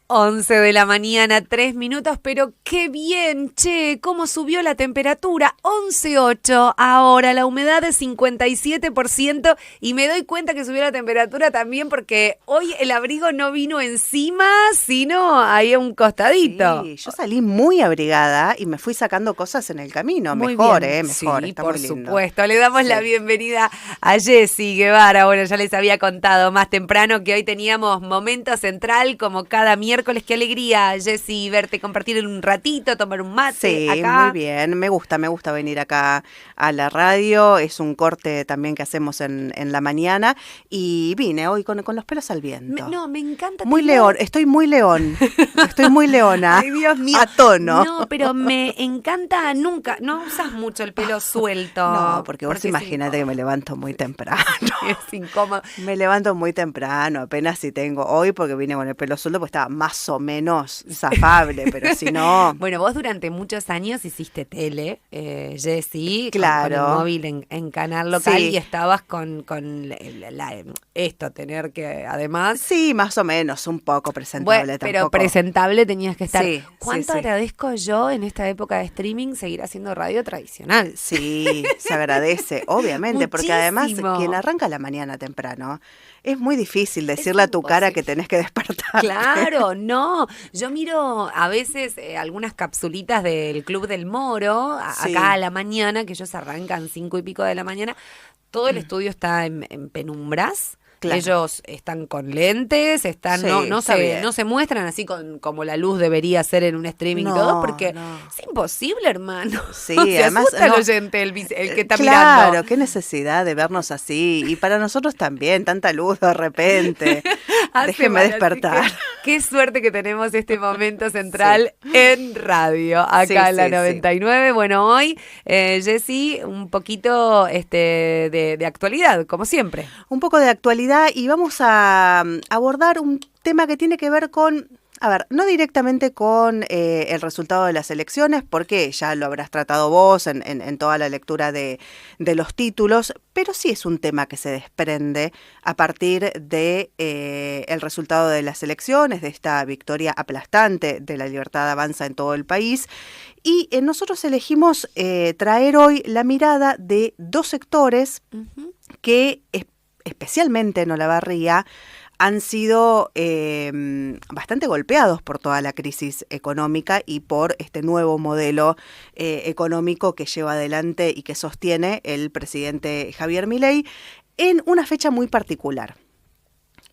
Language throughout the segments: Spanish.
11 de la mañana, 3 minutos, pero qué bien, che, cómo subió la temperatura, 11,8, ahora la humedad es 57% y me doy cuenta que subió la temperatura también porque hoy el abrigo no vino encima, sino ahí a un costadito. Sí, yo salí muy abrigada y me fui sacando cosas en el camino, Muy mejor, bien. mejor, Sí, está por muy lindo. supuesto. Le damos la bienvenida a Jessy Guevara. Bueno, ya les había contado más temprano que hoy teníamos Momento Central, como cada miércoles. Qué alegría, Jessy, verte, compartir un ratito, tomar un mate Sí, acá. muy bien, me gusta venir acá a la radio, es un corte también que hacemos en la mañana y vine hoy con los pelos al viento. Me encanta. Muy león, estoy muy leona. Ay, Dios mío. A tono. No, pero me encanta, nunca, no usas mucho el pelo suelto. No, porque vos imagínate que me levanto muy temprano. Es incómodo. Me levanto muy temprano, apenas si tengo hoy porque vine con el pelo suelto, porque estaba más o menos zafable, pero si no... Bueno, vos durante muchos años hiciste tele, Jessy, claro. con el móvil en canal local, sí. Y estabas con esto, tener que además... Sí, más o menos, un poco presentable bueno, tampoco. pero presentable tenías que estar. Sí, ¿Cuánto sí. agradezco yo en esta época de streaming seguir haciendo radio tradicional? Sí, se agradece, obviamente, Muchísimo. Porque además quien arranca la mañana temprano, es muy difícil decirle a tu cara que tenés que despertar. Claro, no. Yo miro a veces algunas capsulitas del Club del Moro, acá a la mañana, que ellos arrancan 5 y pico de la mañana. Todo el estudio está en penumbras. Claro. Ellos están con lentes, están no se muestran así como la luz debería ser en un streaming y todo, porque es imposible, hermano. Sí, se además asusta el oyente, el que está mirando. Claro, qué necesidad de vernos así. Y para nosotros también, tanta luz de repente. Déjeme despertar. Qué suerte que tenemos este momento central en radio, acá en la 99. Bueno, hoy, Jessy, un poquito de actualidad, como siempre. Un poco de actualidad. Y vamos a abordar un tema que tiene que ver con, no directamente con el resultado de las elecciones, porque ya lo habrás tratado vos en toda la lectura de los títulos, pero sí es un tema que se desprende a partir de el resultado de las elecciones, de esta victoria aplastante de la Libertad Avanza en todo el país. Y nosotros elegimos traer hoy la mirada de dos sectores que especialmente en Olavarría, han sido bastante golpeados por toda la crisis económica y por este nuevo modelo económico que lleva adelante y que sostiene el presidente Javier Milei en una fecha muy particular.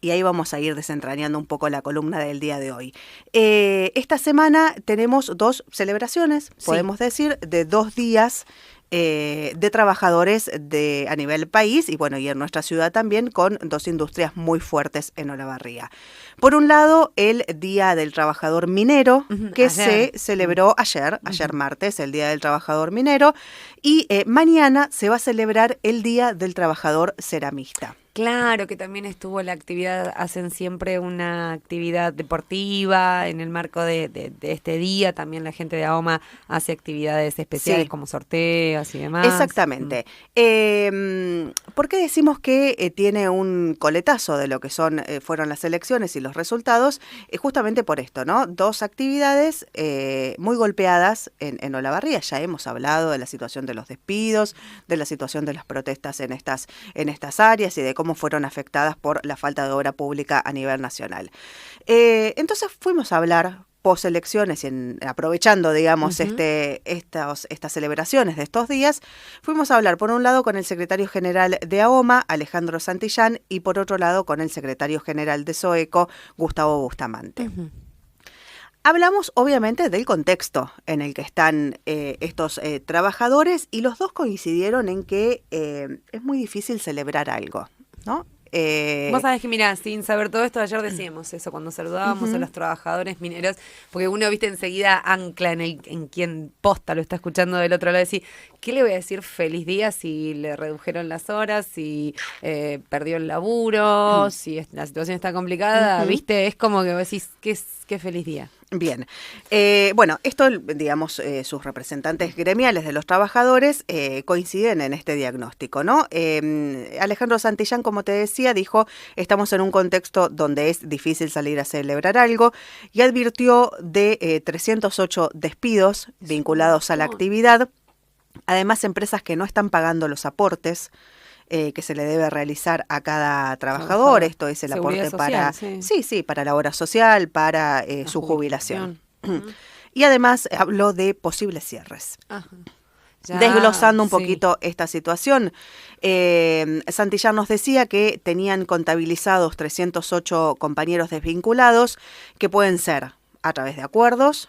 Y ahí vamos a ir desentrañando un poco la columna del día de hoy. Esta semana tenemos dos celebraciones, podemos decir, de 2 días de trabajadores a nivel país y bueno, y en nuestra ciudad también, con 2 industrias muy fuertes en Olavarría. Por un lado, el Día del Trabajador Minero, que se celebró ayer martes, el Día del Trabajador Minero, y mañana se va a celebrar el Día del Trabajador Ceramista. Claro, que también estuvo la actividad, hacen siempre una actividad deportiva en el marco de este día. También la gente de AOMA hace actividades especiales como sorteos y demás. Exactamente. ¿Por qué decimos que tiene un coletazo de lo que fueron las elecciones y los resultados? Justamente por esto, ¿no? 2 actividades muy golpeadas en Olavarría. Ya hemos hablado de la situación de los despidos, de la situación de las protestas en estas áreas y de cómo fueron afectadas por la falta de obra pública a nivel nacional. Entonces fuimos a hablar postelecciones y aprovechando, digamos, estas celebraciones de estos días, fuimos a hablar por un lado con el secretario general de AOMA, Alejandro Santillán, y por otro lado con el secretario general de SOECO, Gustavo Bustamante. Hablamos obviamente del contexto en el que están estos trabajadores y los dos coincidieron en que es muy difícil celebrar algo, ¿no? Vos sabés que, mira, sin saber todo esto, ayer decíamos eso cuando saludábamos a los trabajadores mineros, porque uno, viste, enseguida ancla en quien posta lo está escuchando del otro lado, decir, ¿qué le voy a decir feliz día si le redujeron las horas, si perdió el laburo, si la situación está complicada? Viste, es como que vos decís, ¿qué feliz día? Bien, bueno, esto, digamos, sus representantes gremiales de los trabajadores coinciden en este diagnóstico, ¿no? Alejandro Santillán, como te decía, dijo, estamos en un contexto donde es difícil salir a celebrar algo, y advirtió de 308 despidos vinculados a la actividad, además empresas que no están pagando los aportes que se le debe realizar a cada trabajador. Esto es el aporte social, para sí, para la obra social, para su jubilación. Y además habló de posibles cierres. Ajá. Desglosando un poquito esta situación, Santillán nos decía que tenían contabilizados 308 compañeros desvinculados, que pueden ser a través de acuerdos,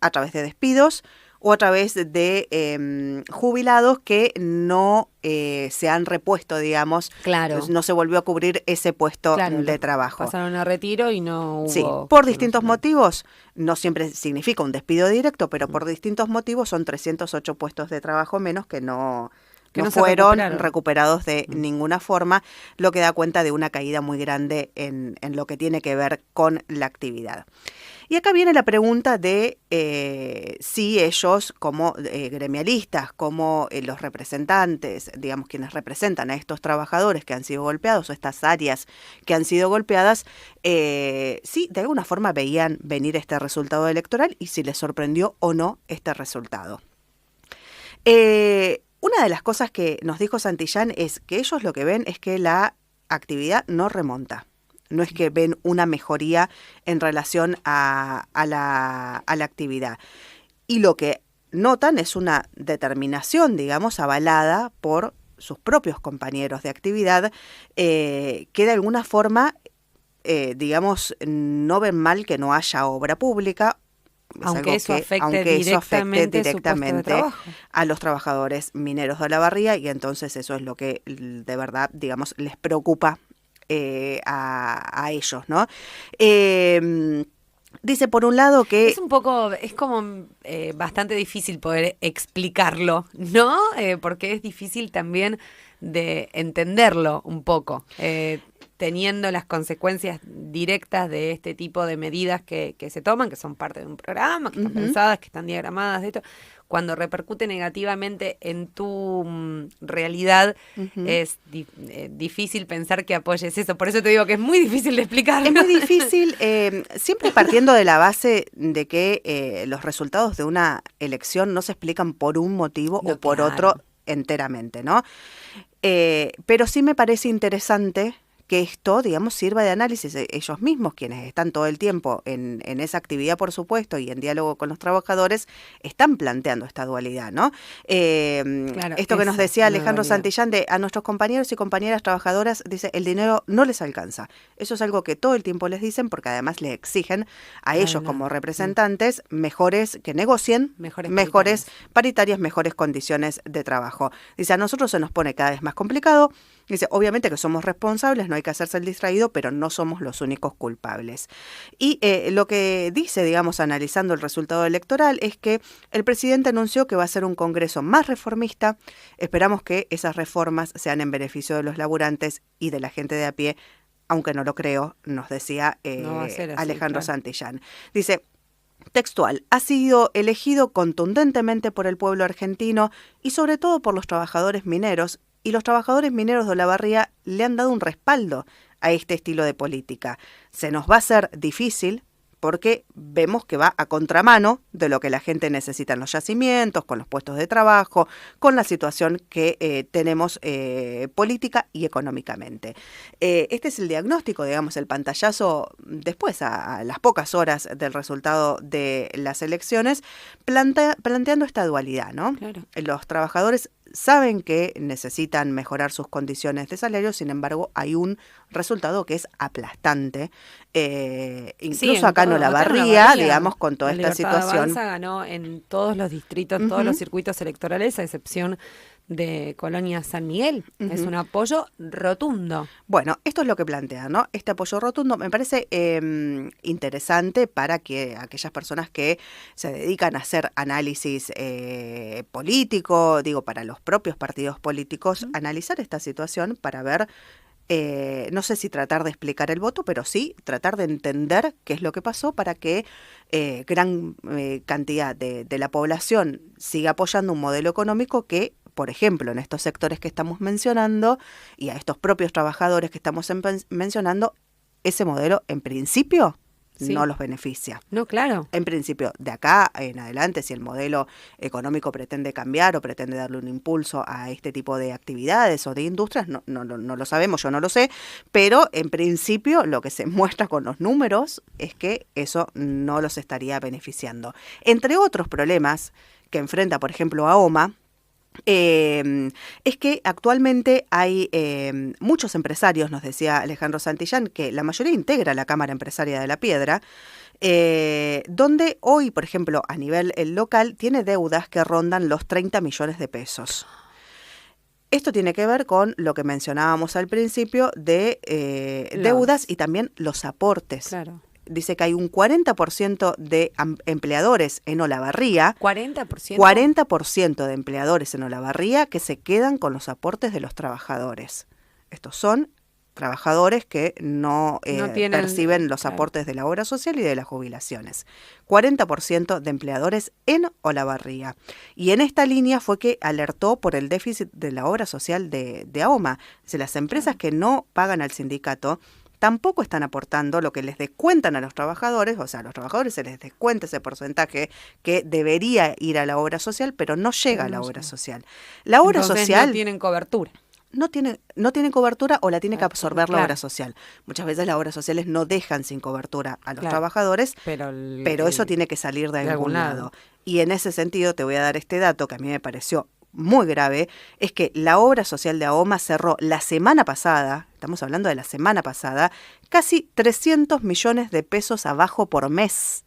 a través de despidos, o a través de jubilados que no se han repuesto, digamos. Claro. No se volvió a cubrir ese puesto de trabajo. Pasaron a retiro y no hubo... Sí, por distintos motivos. No siempre significa un despido directo, pero por distintos motivos son 308 puestos de trabajo menos que no fueron recuperados de ninguna forma, lo que da cuenta de una caída muy grande en lo que tiene que ver con la actividad. Y acá viene la pregunta de si ellos, como gremialistas, como los representantes, digamos, quienes representan a estos trabajadores que han sido golpeados, o estas áreas que han sido golpeadas, si de alguna forma veían venir este resultado electoral y si les sorprendió o no este resultado. Una de las cosas que nos dijo Santillán es que ellos lo que ven es que la actividad no remonta. No es que ven una mejoría en relación a la actividad. Y lo que notan es una determinación, digamos, avalada por sus propios compañeros de actividad, que de alguna forma, digamos, no ven mal que no haya obra pública, aunque eso afecte directamente a los trabajadores mineros de Olavarría, y entonces eso es lo que de verdad, digamos, les preocupa a ellos, ¿no? Dice por un lado que... Es como bastante difícil poder explicarlo, ¿no? Porque es difícil también de entenderlo un poco, teniendo las consecuencias directas de este tipo de medidas que se toman, que son parte de un programa, que están pensadas, que están diagramadas, de esto. Cuando repercute negativamente en tu realidad, es difícil pensar que apoyes eso. Por eso te digo que es muy difícil de explicarlo. Es muy difícil, siempre partiendo de la base de que los resultados de una elección no se explican por un motivo o por otro enteramente, ¿no? Pero sí me parece interesante que esto, digamos, sirva de análisis. Ellos mismos, quienes están todo el tiempo en esa actividad, por supuesto, y en diálogo con los trabajadores, están planteando esta dualidad, ¿no? Esto que nos decía Alejandro Santillán de a nuestros compañeros y compañeras trabajadoras, dice, el dinero no les alcanza. Eso es algo que todo el tiempo les dicen, porque además le exigen a ellos como representantes mejores, que negocien, mejores paritarias, mejores condiciones de trabajo. Dice, a nosotros se nos pone cada vez más complicado. Dice, obviamente que somos responsables, no hay que hacerse el distraído, pero no somos los únicos culpables. Y lo que dice, digamos, analizando el resultado electoral, es que el presidente anunció que va a ser un Congreso más reformista. Esperamos que esas reformas sean en beneficio de los laburantes y de la gente de a pie, aunque no lo creo, nos decía Alejandro Santillán. Dice, textual, ha sido elegido contundentemente por el pueblo argentino y sobre todo por los trabajadores mineros, y los trabajadores mineros de Olavarría le han dado un respaldo a este estilo de política. Se nos va a hacer difícil porque vemos que va a contramano de lo que la gente necesita en los yacimientos, con los puestos de trabajo, con la situación que tenemos política y económicamente. Este es el diagnóstico, digamos, el pantallazo después, a las pocas horas del resultado de las elecciones, planteando esta dualidad, ¿no? Claro. Los trabajadores saben que necesitan mejorar sus condiciones de salario, sin embargo, hay un resultado que es aplastante. Incluso acá en Olavarría, digamos, con toda esta situación. Avanza ganó en todos los distritos, todos los circuitos electorales, a excepción de Colonia San Miguel. Es un apoyo rotundo. Bueno, esto es lo que plantea, ¿no? Este apoyo rotundo me parece interesante para que aquellas personas que se dedican a hacer análisis político, digo, para los propios partidos políticos, analizar esta situación para ver no sé si tratar de explicar el voto, pero sí tratar de entender qué es lo que pasó para que gran cantidad de la población siga apoyando un modelo económico que, por ejemplo, en estos sectores que estamos mencionando y a estos propios trabajadores que estamos mencionando, ese modelo en principio no los beneficia. No, claro. En principio, de acá en adelante, si el modelo económico pretende cambiar o pretende darle un impulso a este tipo de actividades o de industrias, no lo sabemos, yo no lo sé, pero en principio lo que se muestra con los números es que eso no los estaría beneficiando. Entre otros problemas que enfrenta, por ejemplo, AOMA, es que actualmente hay muchos empresarios, nos decía Alejandro Santillán, que la mayoría integra la Cámara Empresaria de La Piedra, donde hoy, por ejemplo, a nivel local, tiene deudas que rondan los 30 millones de pesos. Esto tiene que ver con lo que mencionábamos al principio de deudas y también los aportes. Claro. Dice que hay un 40% de empleadores en Olavarría. ¿40%? 40% de empleadores en Olavarría que se quedan con los aportes de los trabajadores. Estos son trabajadores que no perciben los aportes de la obra social y de las jubilaciones. 40% de empleadores en Olavarría. Y en esta línea fue que alertó por el déficit de la obra social de AOMA. Dice, las empresas que no pagan al sindicato tampoco están aportando lo que les descuentan a los trabajadores, o sea, a los trabajadores se les descuenta ese porcentaje que debería ir a la obra social, pero no llega a la obra social. La obra social no tienen cobertura. No tienen cobertura o la tiene que absorber la obra social. Muchas veces las obras sociales no dejan sin cobertura a los trabajadores, pero eso tiene que salir de algún lado. Y en ese sentido te voy a dar este dato que a mí me pareció muy grave, es que la obra social de AOMA cerró la semana pasada, estamos hablando de la semana pasada, casi 300 millones de pesos abajo por mes.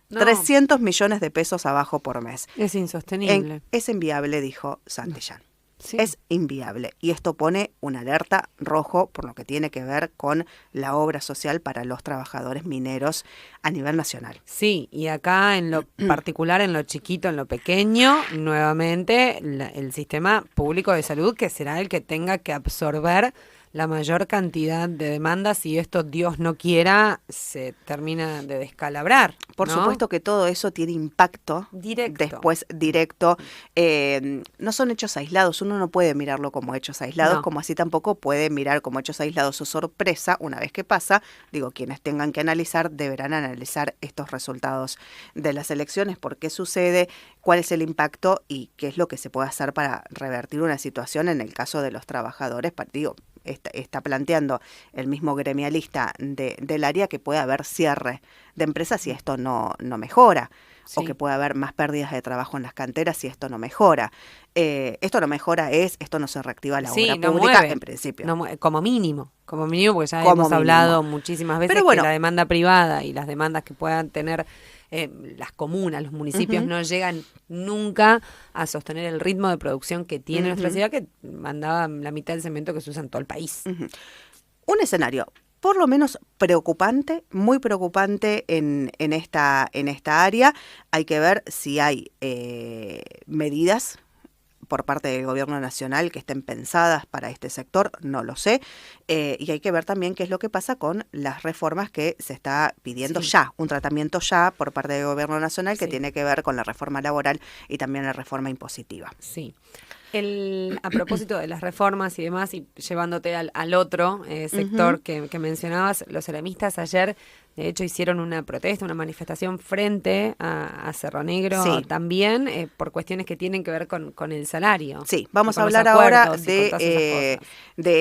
No. 300 millones de pesos abajo por mes. Es insostenible. Es inviable, dijo Santillán. Sí. Es inviable. Y esto pone una alerta rojo por lo que tiene que ver con la obra social para los trabajadores mineros a nivel nacional. Sí, y acá en lo particular, en lo chiquito, en lo pequeño, nuevamente el sistema público de salud, que será el que tenga que absorber la mayor cantidad de demandas y esto, Dios no quiera, se termina de descalabrar. Por supuesto que todo eso tiene impacto después directo. No son hechos aislados, uno no puede mirarlo como hechos aislados, como así tampoco puede mirar como hechos aislados su sorpresa una vez que pasa. Digo, quienes tengan que analizar deberán analizar estos resultados de las elecciones, por qué sucede, cuál es el impacto y qué es lo que se puede hacer para revertir una situación en el caso de los trabajadores. Digo, está planteando el mismo gremialista del área que puede haber cierre de empresas si esto no mejora, o que puede haber más pérdidas de trabajo en las canteras si esto no mejora. Esto no mejora esto no se reactiva la obra pública en principio. Como mínimo, porque ya hemos hablado muchísimas veces que la demanda privada y las demandas que puedan tener las comunas, los municipios no llegan nunca a sostener el ritmo de producción que tiene nuestra ciudad, que mandaba la mitad del cemento que se usa en todo el país. Un escenario por lo menos preocupante, muy preocupante en esta área. Hay que ver si hay medidas por parte del gobierno nacional que estén pensadas para este sector, no lo sé, y hay que ver también qué es lo que pasa con las reformas que se está pidiendo ya, un tratamiento ya por parte del gobierno nacional que tiene que ver con la reforma laboral y también la reforma impositiva. Sí. A propósito de las reformas y demás, y llevándote al otro sector que mencionabas, los ceremistas ayer, de hecho, hicieron una protesta, una manifestación frente a Cerro Negro también, por cuestiones que tienen que ver con el salario. Sí, vamos a hablar ahora de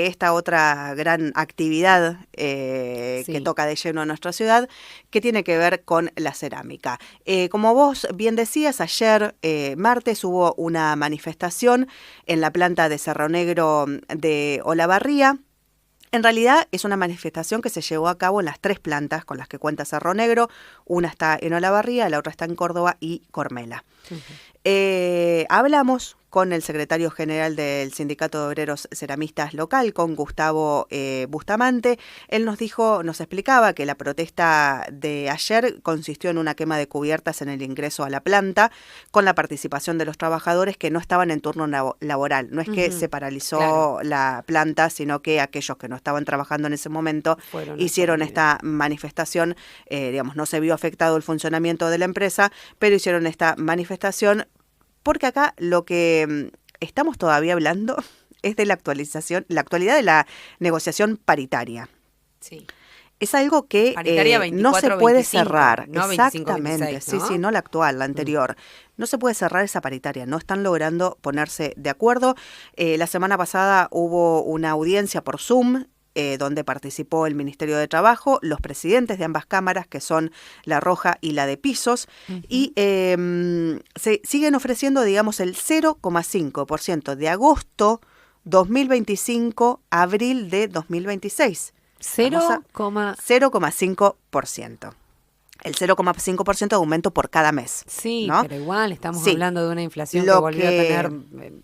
esta otra gran actividad que toca de lleno a nuestra ciudad, que tiene que ver con la cerámica. Como vos bien decías, ayer martes hubo una manifestación en la planta de Cerro Negro de Olavarría. En realidad es una manifestación que se llevó a cabo en las 3 plantas con las que cuenta Cerro Negro. Una está en Olavarría, la otra está en Córdoba y Cormela. Hablamos con el secretario general del Sindicato de Obreros Ceramistas local, con Gustavo Bustamante. Él nos explicaba que la protesta de ayer consistió en una quema de cubiertas en el ingreso a la planta, con la participación de los trabajadores que no estaban en turno laboral. No es que se paralizó la planta, sino que aquellos que no estaban trabajando en ese momento hicieron esta manifestación. Digamos, no se vio afectado el funcionamiento de la empresa, pero hicieron esta manifestación porque acá lo que estamos todavía hablando es de la actualidad de la negociación paritaria. Sí. Es algo que 24, no se puede 25, cerrar. no exactamente, 25, 26, ¿no? Sí, no la actual, la anterior. No se puede cerrar esa paritaria, no están logrando ponerse de acuerdo. La semana pasada hubo una audiencia por Zoom, donde participó el Ministerio de Trabajo, los presidentes de ambas cámaras, que son la Roja y la de Pisos, y se siguen ofreciendo, digamos, el 0,5% de agosto 2025 a abril de 2026. 0,5%. El 0,5% de aumento por cada mes. Sí, ¿no? pero igual estamos hablando de una inflación que volvió a tener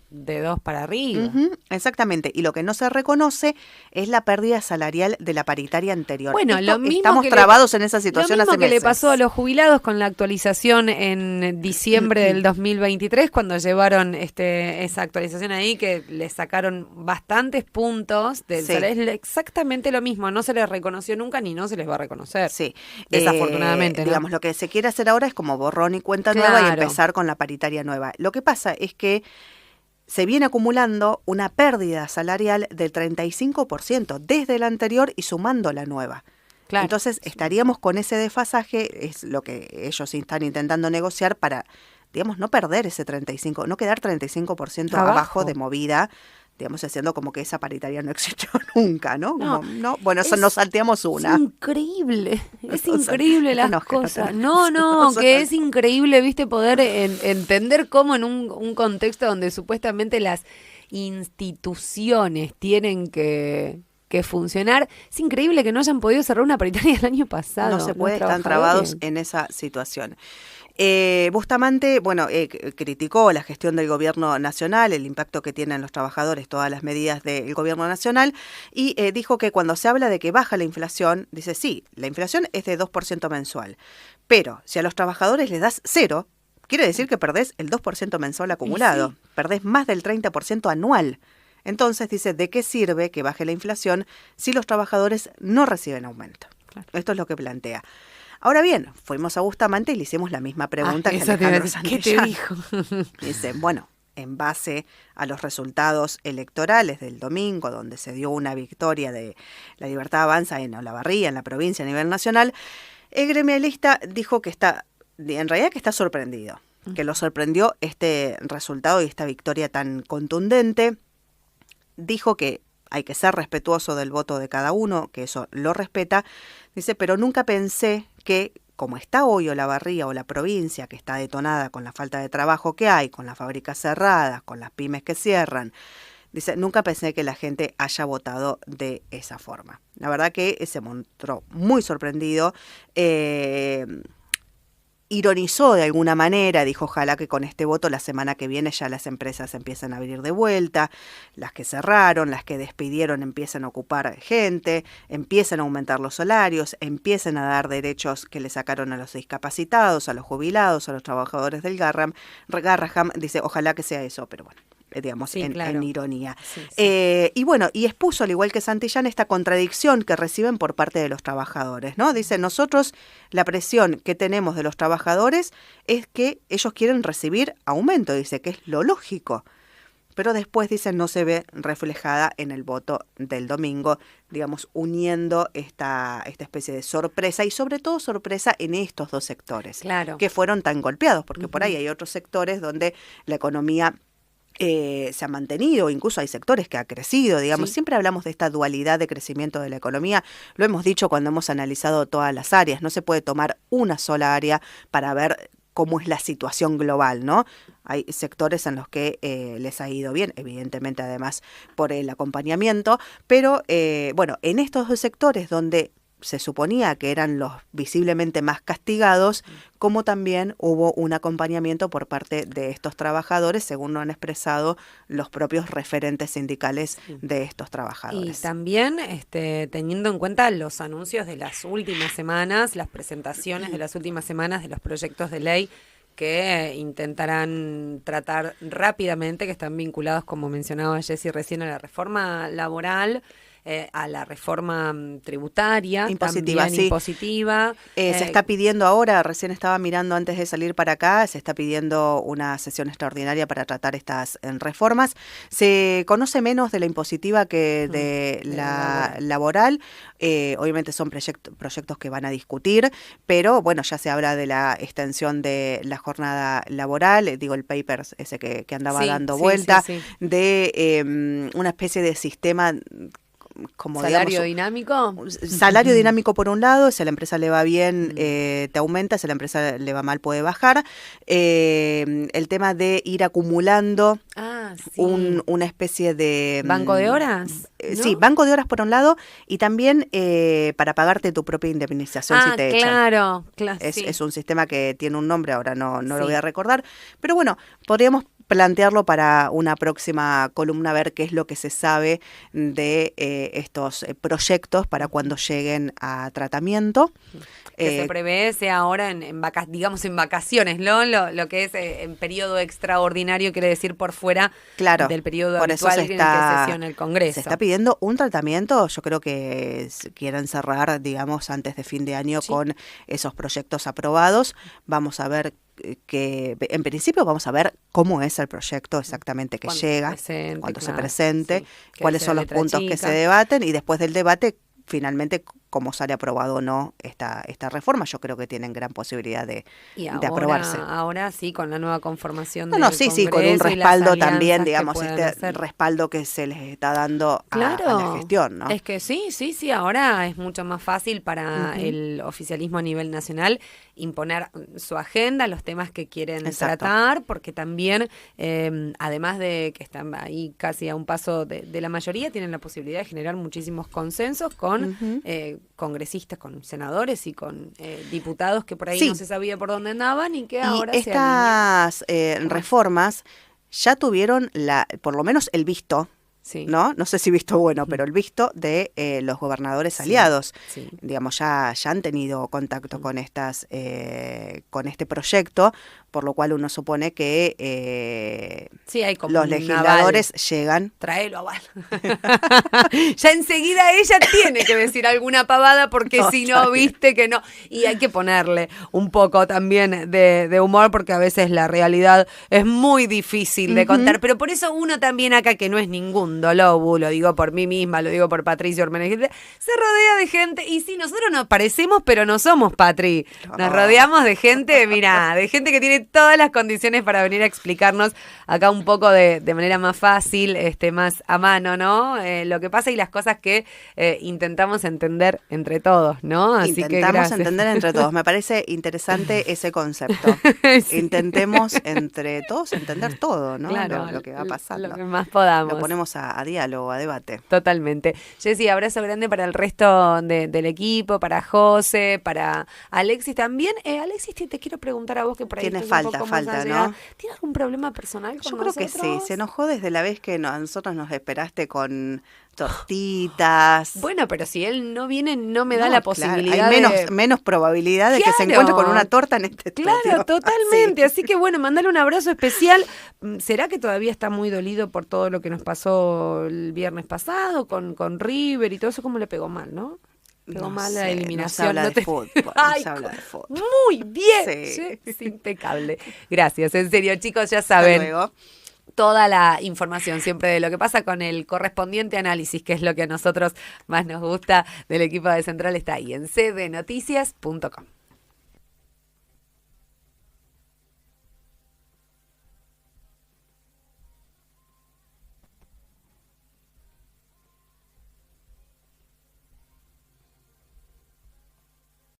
de 2 para arriba. Exactamente. Y lo que no se reconoce es la pérdida salarial de la paritaria anterior. Bueno, lo mismo estamos trabados en esa situación hace meses. Lo mismo que le pasó a los jubilados con la actualización en diciembre del 2023, cuando llevaron esa actualización ahí, que le sacaron bastantes puntos del salario. Es exactamente lo mismo. No se les reconoció nunca ni no se les va a reconocer. Sí. Desafortunadamente. ¿no? Digamos, lo que se quiere hacer ahora es como borrón y cuenta nueva y empezar con la paritaria nueva. Lo que pasa es que se viene acumulando una pérdida salarial del 35% desde la anterior y sumando la nueva. Claro. Entonces estaríamos con ese desfasaje, es lo que ellos están intentando negociar para, digamos, no perder ese 35%, no quedar 35% abajo de movida, digamos, haciendo como que esa paritaria no existió nunca, ¿no? Bueno, nos salteamos una. Es increíble, increíble las cosas. Que es increíble, viste, poder entender cómo en un contexto donde supuestamente las instituciones tienen que funcionar, es increíble que no hayan podido cerrar una paritaria el año pasado. No se puede, están trabados en esa situación. Bustamante, criticó la gestión del gobierno nacional, el impacto que tienen los trabajadores, todas las medidas del gobierno nacional, y dijo que cuando se habla de que baja la inflación, dice, sí, la inflación es de 2% mensual, pero si a los trabajadores les das 0, quiere decir que perdés el 2% mensual acumulado, perdés más del 30% anual. Entonces, dice, ¿de qué sirve que baje la inflación si los trabajadores no reciben aumento? Claro. Esto es lo que plantea. Ahora bien, fuimos a Bustamante y le hicimos la misma pregunta que Alejandro Santillán. ¿Qué te dijo? Dice, bueno, en base a los resultados electorales del domingo, donde se dio una victoria de La Libertad Avanza en Olavarría, en la provincia a nivel nacional, el gremialista dijo que en realidad está sorprendido, que lo sorprendió este resultado y esta victoria tan contundente. Dijo que hay que ser respetuoso del voto de cada uno, que eso lo respeta. Dice, pero nunca pensé que, como está hoy Olavarría o la provincia, que está detonada con la falta de trabajo que hay, con las fábricas cerradas, con las pymes que cierran, dice, nunca pensé que la gente haya votado de esa forma. La verdad que se mostró muy sorprendido. Ironizó de alguna manera, dijo ojalá que con este voto la semana que viene ya las empresas empiezan a abrir de vuelta, las que cerraron, las que despidieron empiezan a ocupar gente, empiezan a aumentar los salarios, empiezan a dar derechos que le sacaron a los discapacitados, a los jubilados, a los trabajadores del Garraham, dice ojalá que sea eso, pero bueno. Digamos, sí, en ironía. Sí, sí. Y expuso, al igual que Santillán, esta contradicción que reciben por parte de los trabajadores, ¿no? Dice, nosotros la presión que tenemos de los trabajadores es que ellos quieren recibir aumento, dice, que es lo lógico. Pero después, dice, no se ve reflejada en el voto del domingo, digamos, uniendo esta especie de sorpresa y sobre todo sorpresa en estos dos sectores, que fueron tan golpeados, porque por ahí hay otros sectores donde la economía se ha mantenido, incluso hay sectores que ha crecido, digamos, siempre hablamos de esta dualidad de crecimiento de la economía, lo hemos dicho cuando hemos analizado todas las áreas, no se puede tomar una sola área para ver cómo es la situación global, ¿no? Hay sectores en los que les ha ido bien, evidentemente además por el acompañamiento, pero en estos dos sectores donde se suponía que eran los visiblemente más castigados, como también hubo un acompañamiento por parte de estos trabajadores, según lo han expresado los propios referentes sindicales de estos trabajadores. Y también teniendo en cuenta los anuncios de las últimas semanas, las presentaciones de las últimas semanas de los proyectos de ley que intentarán tratar rápidamente, que están vinculados, como mencionaba Jessy recién, a la reforma laboral, a la reforma tributaria, impositiva, también impositiva. Se está pidiendo ahora, recién estaba mirando antes de salir para acá, se está pidiendo una sesión extraordinaria para tratar estas reformas. Se conoce menos de la impositiva que de la laboral. Obviamente son proyectos que van a discutir, pero bueno, ya se habla de la extensión de la jornada laboral, digo el paper ese que andaba dando vuelta, de una especie de sistema como salario dinámico. Salario dinámico por un lado, si a la empresa le va bien te aumenta, si a la empresa le va mal puede bajar. El tema de ir acumulando una especie de banco de horas, ¿no? Sí, banco de horas por un lado, y también para pagarte tu propia indemnización si te echan. Claro, es un sistema que tiene un nombre, ahora no lo voy a recordar, pero bueno, podríamos plantearlo para una próxima columna, ver qué es lo que se sabe de estos proyectos para cuando lleguen a tratamiento. Que se prevé sea ahora en vacaciones, ¿no? Lo que es en periodo extraordinario, quiere decir por fuera del periodo por habitual eso en el que sesiona el Congreso. Se está pidiendo un tratamiento, yo creo que quieren cerrar, digamos, antes de fin de año con esos proyectos aprobados. Vamos a ver que en principio vamos a ver cómo es el proyecto exactamente que llega, cuando se presente, cuáles son los puntos que se debaten, y después del debate finalmente cómo sale aprobado o no esta reforma. Yo creo que tienen gran posibilidad de aprobarse. Ahora sí, con la nueva conformación del Congreso, sí, con un respaldo también, digamos, respaldo que se les está dando a la gestión, ¿no? Es que sí, ahora es mucho más fácil para el oficialismo a nivel nacional imponer su agenda, los temas que quieren tratar, porque también, además de que están ahí casi a un paso de la mayoría, tienen la posibilidad de generar muchísimos consensos con congresistas, con senadores y con diputados que por ahí no se sabía por dónde andaban y que ahora estas reformas ya tuvieron por lo menos el visto. ¿No? No sé si visto bueno, pero el visto de los gobernadores aliados. Digamos, ya han tenido contacto con con este proyecto, por lo cual uno supone que hay como los legisladores llegan. Traelo, aval. Ya enseguida ella tiene que decir alguna pavada, porque si no, viste que no. Y hay que ponerle un poco también de humor, porque a veces la realidad es muy difícil de contar. Pero por eso uno también acá, que no es ningún Lobu, lo digo por mí misma, lo digo por Patricio Ormenegilde, se rodea de gente, y sí, nosotros nos parecemos, pero no somos Patri. Nos rodeamos de gente, mira, de gente que tiene todas las condiciones para venir a explicarnos acá un poco de manera más fácil, más a mano, ¿no? Lo que pasa y las cosas que intentamos entender entre todos, ¿no? Así intentamos entender entre todos. Me parece interesante ese concepto. Intentemos entre todos entender todo, ¿no? Claro, lo que va pasando. Lo que más podamos. Lo ponemos a diálogo, a debate. Totalmente. Jessy, abrazo grande para el resto del equipo, para José, para Alexis también. Alexis, te quiero preguntar a vos, que por ahí tiene falta, ¿no? ¿Tienes algún problema personal con nosotros? Yo creo que sí, se enojó desde la vez que a nosotros nos esperaste con tortitas. Bueno, pero si él no viene, no me da la posibilidad. Hay menos probabilidad de que se encuentre con una torta en este estudio. Claro, totalmente. Así que bueno, mandale un abrazo especial. ¿Será que todavía está muy dolido por todo lo que nos pasó el viernes pasado con River y todo eso? ¿Cómo le pegó mal, no? Pegó mal la eliminación. No se habla de fútbol. Ay, se habla de fútbol. Muy bien. Sí. Es impecable. Gracias, en serio, chicos, ya saben. Hasta luego. Toda la información siempre de lo que pasa con el correspondiente análisis, que es lo que a nosotros más nos gusta del equipo de Central, está ahí en cdnoticias.com.